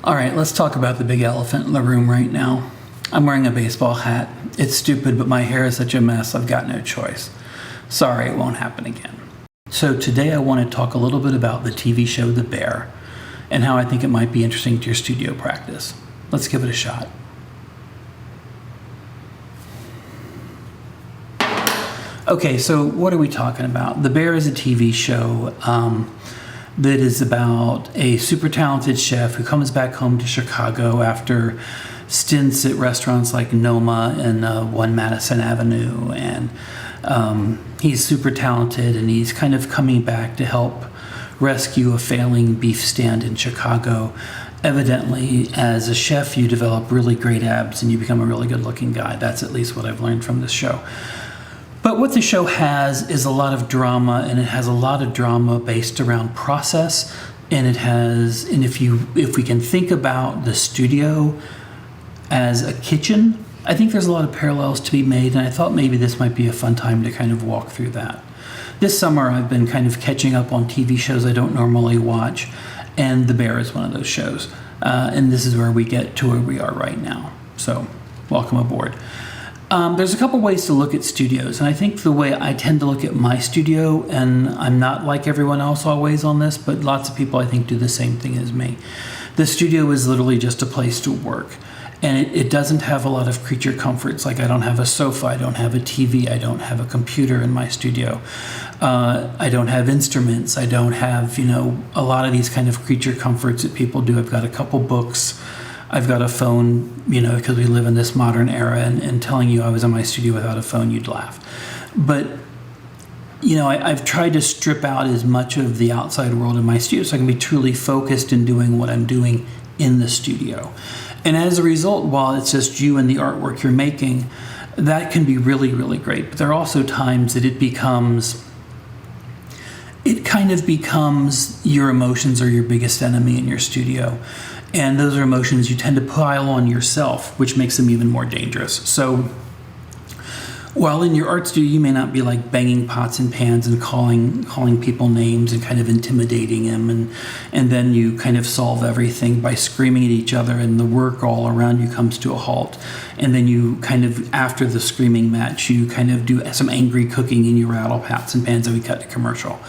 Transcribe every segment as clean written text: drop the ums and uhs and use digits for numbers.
All right, let's talk about the big elephant in the room right now. I'm wearing a baseball hat. It's stupid, but my hair is such a mess, I've got no choice. Sorry, it won't happen again. So today I want to talk a little bit about the TV show The Bear and how I think it might be interesting to your studio practice. Let's give it a shot. Okay, so what are we talking about? The Bear is a TV show that is about a super talented chef who comes back home to Chicago after stints at restaurants like Noma and 1 Madison Avenue, and he's super talented, and he's kind of coming back to help rescue a failing beef stand in Chicago. Evidently, as a chef, you develop really great abs and you become a really good looking guy. That's at least what I've learned from this show. But what the show has is a lot of drama, and it has a lot of drama based around process, and if we can think about the studio as a kitchen, I think there's a lot of parallels to be made, and I thought maybe this might be a fun time to kind of walk through that. This summer I've been kind of catching up on TV shows I don't normally watch, and The Bear is one of those shows. And this is where we get to where we are right now. So welcome aboard. There's a couple ways to look at studios, and I think the way I tend to look at my studio, and I'm not like everyone else always on this, but lots of people I think do the same thing as me. The studio is literally just a place to work, and it doesn't have a lot of creature comforts. Like, I don't have a sofa, I don't have a TV, I don't have a computer in my studio. I don't have instruments, I don't have, a lot of these kind of creature comforts that people do. I've got a couple books, I've got a phone, because we live in this modern era, and telling you I was in my studio without a phone, you'd laugh. But, I've tried to strip out as much of the outside world in my studio so I can be truly focused in doing what I'm doing in the studio. And as a result, while it's just you and the artwork you're making, that can be really, really great. But there are also times that it kind of becomes your emotions are your biggest enemy in your studio. And those are emotions you tend to pile on yourself, which makes them even more dangerous. So while in your art studio, you may not be like banging pots and pans and calling people names and kind of intimidating them, and then you kind of solve everything by screaming at each other, and the work all around you comes to a halt. And then you kind of, after the screaming match, you kind of do some angry cooking and you rattle pots and pans, and we cut to commercial.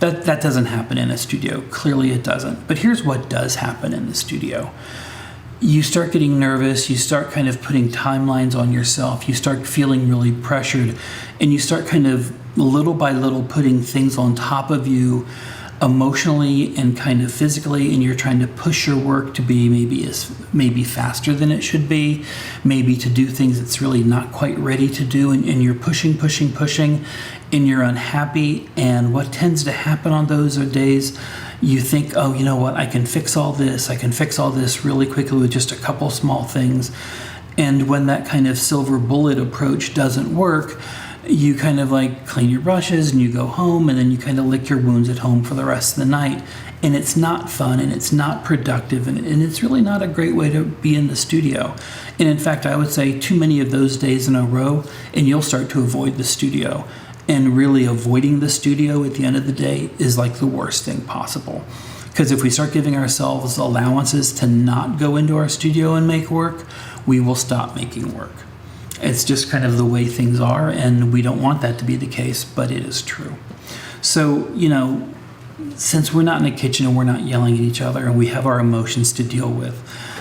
That doesn't happen in a studio. Clearly it doesn't. But here's what does happen in the studio. You start getting nervous, you start kind of putting timelines on yourself, you start feeling really pressured, and you start kind of little by little putting things on top of you emotionally and kind of physically, and you're trying to push your work to be maybe faster than it should be, maybe to do things it's really not quite ready to do, and you're pushing, and you're unhappy. And what tends to happen on those days, you think, oh, you know what, I can fix all this really quickly with just a couple small things. And when that kind of silver bullet approach doesn't work, you kind of like clean your brushes and you go home, and then you kind of lick your wounds at home for the rest of the night. And it's not fun, and it's not productive, and it's really not a great way to be in the studio. And in fact, I would say too many of those days in a row, and you'll start to avoid the studio. And really avoiding the studio at the end of the day is like the worst thing possible. Because if we start giving ourselves allowances to not go into our studio and make work, we will stop making work. It's just kind of the way things are, and we don't want that to be the case, but it is true. So, since we're not in a kitchen and we're not yelling at each other and we have our emotions to deal with,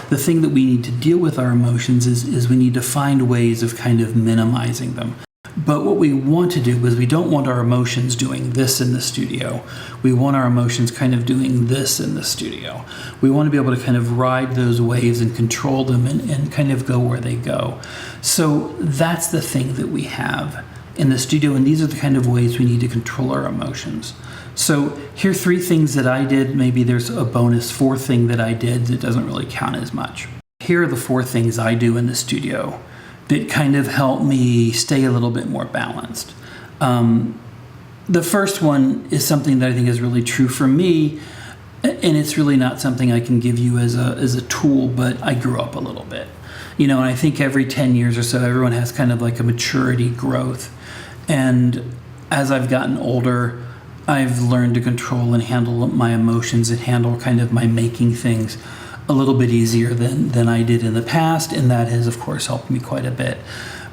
the thing that we need to deal with our emotions is we need to find ways of kind of minimizing them. But what we want to do is we don't want our emotions doing this in the studio. We want our emotions kind of doing this in the studio. We want to be able to kind of ride those waves and control them and kind of go where they go. So that's the thing that we have in the studio, and these are the kind of ways we need to control our emotions. So here are 3 things that I did. Maybe there's a bonus 4th thing that I did that doesn't really count as much. Here are the 4 things I do in the studio that kind of help me stay a little bit more balanced. The first one is something that I think is really true for me, and it's really not something I can give you as a tool, but I grew up a little bit. And I think every 10 years or so, everyone has kind of like a maturity growth. And as I've gotten older, I've learned to control and handle my emotions and handle kind of my making things a little bit easier than I did in the past, and that has, of course, helped me quite a bit.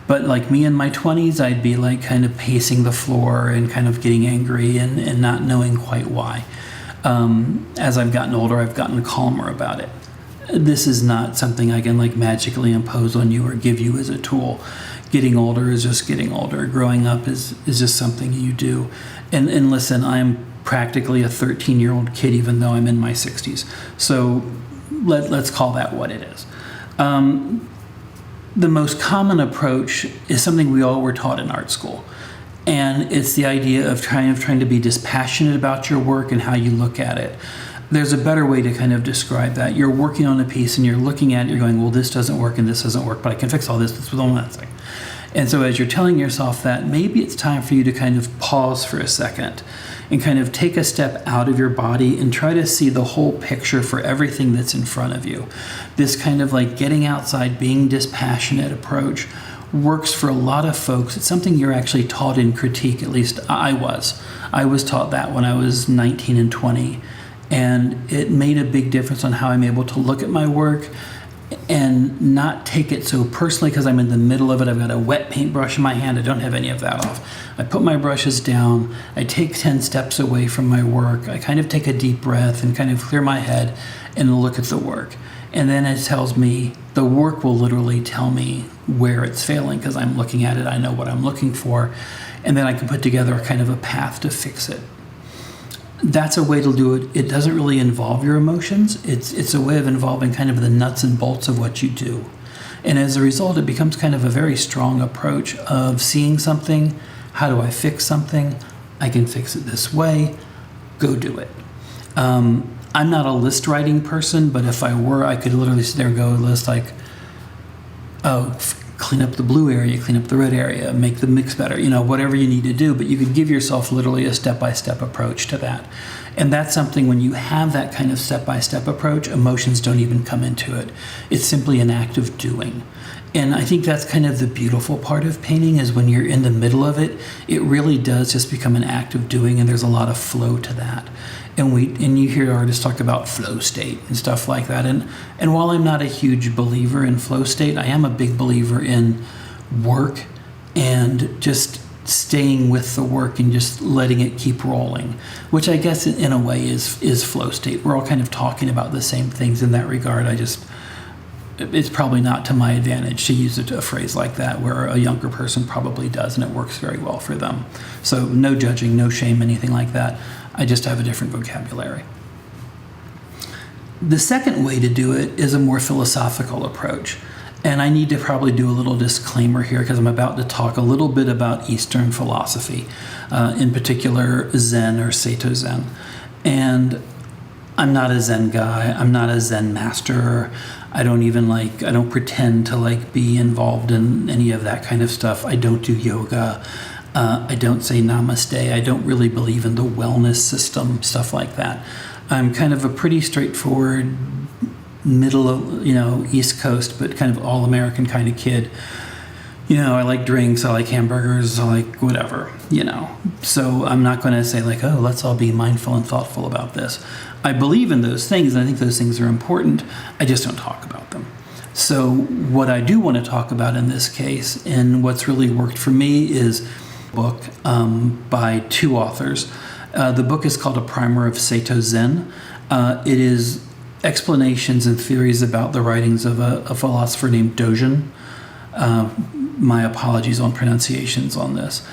But like me in my 20s, I'd be like kind of pacing the floor and kind of getting angry and not knowing quite why. As I've gotten older, I've gotten calmer about it. This is not something I can like magically impose on you or give you as a tool. Getting older is just getting older. Growing up is just something you do. And listen, I'm practically a 13-year-old kid, even though I'm in my 60s. So let's call that what it is. The most common approach is something we all were taught in art school. And it's the idea of trying to be dispassionate about your work and how you look at it. There's a better way to kind of describe that. You're working on a piece and you're looking at it, you're going, well, this doesn't work and this doesn't work, but I can fix all this with all that thing. And so as you're telling yourself that, maybe it's time for you to kind of pause for a second and kind of take a step out of your body and try to see the whole picture for everything that's in front of you. This kind of like getting outside, being dispassionate approach works for a lot of folks. It's something you're actually taught in critique, at least I was. I was taught that when I was 19 and 20. And it made a big difference on how I'm able to look at my work and not take it so personally because I'm in the middle of it. I've got a wet paintbrush in my hand. I don't have any of that off. I put my brushes down. I take 10 steps away from my work. I kind of take a deep breath and kind of clear my head and look at the work. And then it tells me, the work will literally tell me where it's failing because I'm looking at it. I know what I'm looking for. And then I can put together a kind of a path to fix it. That's a way to do it. It doesn't really involve your emotions. It's a way of involving kind of the nuts and bolts of what you do. And as a result, it becomes kind of a very strong approach of seeing something. How do I fix something? I can fix it this way. Go do it. I'm not a list writing person, but if I were, I could literally sit there and go list like, clean up the blue area, clean up the red area, make the mix better, whatever you need to do. But you could give yourself literally a step-by-step approach to that. And that's something when you have that kind of step-by-step approach, emotions don't even come into it. It's simply an act of doing. And I think that's kind of the beautiful part of painting is when you're in the middle of it, it really does just become an act of doing, and there's a lot of flow to that. And you hear artists talk about flow state and stuff like that. And while I'm not a huge believer in flow state, I am a big believer in work and just staying with the work and just letting it keep rolling, which I guess in a way is flow state. We're all kind of talking about the same things in that regard. It's probably not to my advantage to use a phrase like that, where a younger person probably does, and it works very well for them. So no judging, no shame, anything like that. I just have a different vocabulary. The second way to do it is a more philosophical approach. And I need to probably do a little disclaimer here because I'm about to talk a little bit about Eastern philosophy, in particular Zen or Sato Zen. And I'm not a Zen guy. I'm not a Zen master. I don't pretend to be involved in any of that kind of stuff. I don't do yoga. I don't say namaste. I don't really believe in the wellness system, stuff like that. I'm kind of a pretty straightforward, middle, East Coast, but kind of all-American kind of kid. I like drinks, I like hamburgers, I like whatever, So I'm not going to say let's all be mindful and thoughtful about this. I believe in those things, and I think those things are important. I just don't talk about them. So what I do want to talk about in this case, and what's really worked for me, is a book by two authors. The book is called A Primer of Sato Zen. It is explanations and theories about the writings of a philosopher named Dojin. My apologies on pronunciations on this.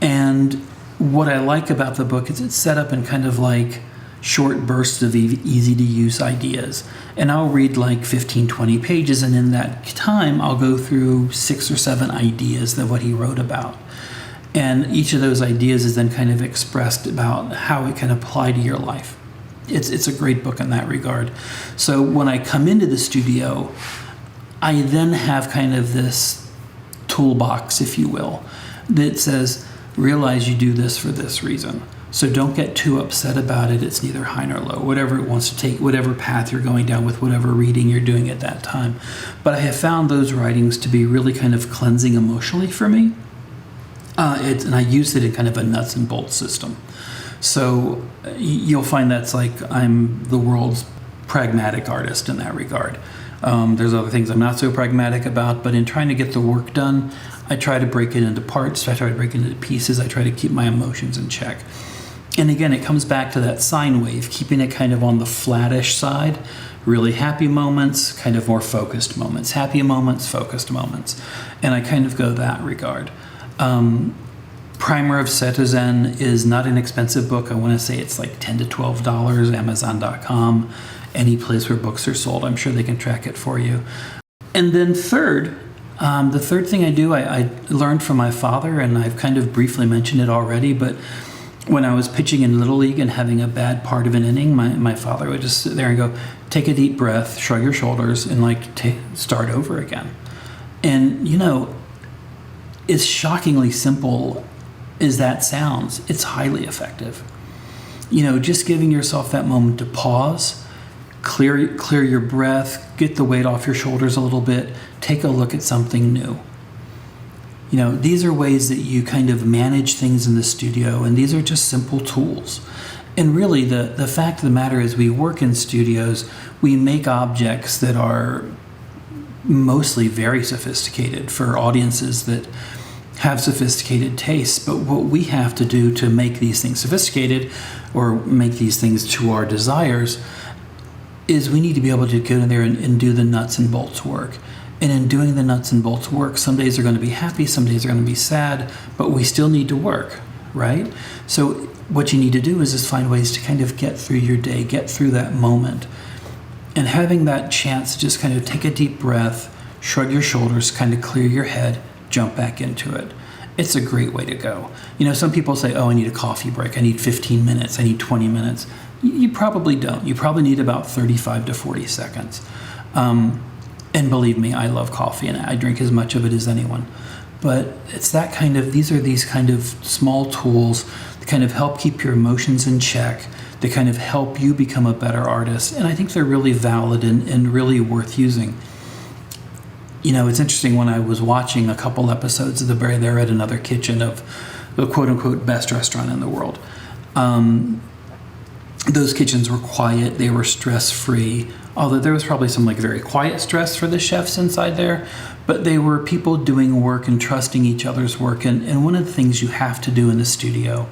And what I like about the book is it's set up in kind of short bursts of easy to use ideas. And I'll read 15, 20 pages, and in that time I'll go through 6 or 7 ideas of what he wrote about. And each of those ideas is then kind of expressed about how it can apply to your life. It's a great book in that regard. So when I come into the studio, I then have kind of this toolbox, if you will, that says, realize you do this for this reason. So don't get too upset about it. It's neither high nor low, whatever it wants to take, whatever path you're going down with whatever reading you're doing at that time. But I have found those writings to be really kind of cleansing emotionally for me. And I use it in kind of a nuts and bolts system. So you'll find that's I'm the world's pragmatic artist in that regard. There's other things I'm not so pragmatic about, but in trying to get the work done, I try to break it into parts. I try to break it into pieces. I try to keep my emotions in check. And again, it comes back to that sine wave, keeping it kind of on the flattish side. Really happy moments, kind of more focused moments. Happy moments, focused moments. And I kind of go that regard. Primer of Citizen is not an expensive book. I want to say it's like $10 to $12, Amazon.com, any place where books are sold. I'm sure they can track it for you. And then third, the third thing I do, I learned from my father, and I've kind of briefly mentioned it already, but when I was pitching in Little League and having a bad part of an inning, my father would just sit there and go, take a deep breath, shrug your shoulders, and start over again. And, as shockingly simple as that sounds, it's highly effective. Just giving yourself that moment to pause, clear your breath, get the weight off your shoulders a little bit, take a look at something new. These are ways that you kind of manage things in the studio, and these are just simple tools. And really, the fact of the matter is we work in studios, we make objects that are mostly very sophisticated for audiences that have sophisticated tastes. But what we have to do to make these things sophisticated or make these things to our desires is we need to be able to go in there and do the nuts and bolts work. And in doing the nuts and bolts work, some days are going to be happy, some days are going to be sad, but we still need to work, right? So what you need to do is just find ways to kind of get through your day, get through that moment. And having that chance to just kind of take a deep breath, shrug your shoulders, kind of clear your head, jump back into it. It's a great way to go. Some people say, I need a coffee break. I need 15 minutes. I need 20 minutes. You probably don't. You probably need about 35 to 40 seconds. And believe me, I love coffee and I drink as much of it as anyone. But it's these are these kind of small tools that kind of help keep your emotions in check, that kind of help you become a better artist. And I think they're really valid and really worth using. It's interesting, when I was watching a couple episodes of they're at another kitchen of the quote-unquote best restaurant in the world. Those kitchens were quiet, they were stress-free, although there was probably some very quiet stress for the chefs inside there, but they were people doing work and trusting each other's work. And one of the things you have to do in the studio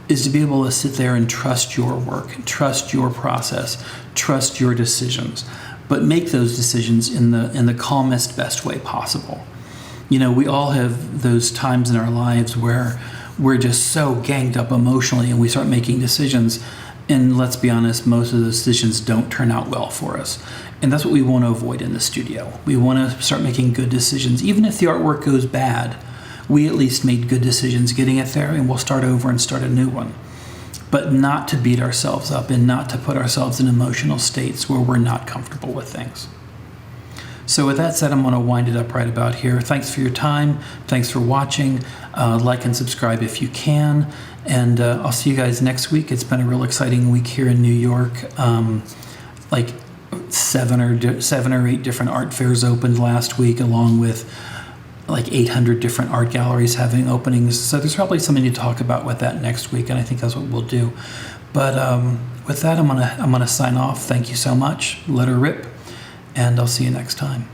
is to be able to sit there and trust your work, trust your process, trust your decisions, but make those decisions in the calmest, best way possible. We all have those times in our lives where we're just so ganged up emotionally and we start making decisions. And let's be honest, most of those decisions don't turn out well for us. And that's what we want to avoid in the studio. We want to start making good decisions. Even if the artwork goes bad, we at least made good decisions getting it there, and we'll start over and start a new one. But not to beat ourselves up and not to put ourselves in emotional states where we're not comfortable with things. So with that said, I'm going to wind it up right about here. Thanks for your time. Thanks for watching. Like and subscribe if you can. And I'll see you guys next week. It's been a real exciting week here in New York. Seven or eight different art fairs opened last week, along with 800 different art galleries having openings. So there's probably something to talk about with that next week, and I think that's what we'll do. But with that, I'm gonna sign off. Thank you so much. Let her rip. And I'll see you next time.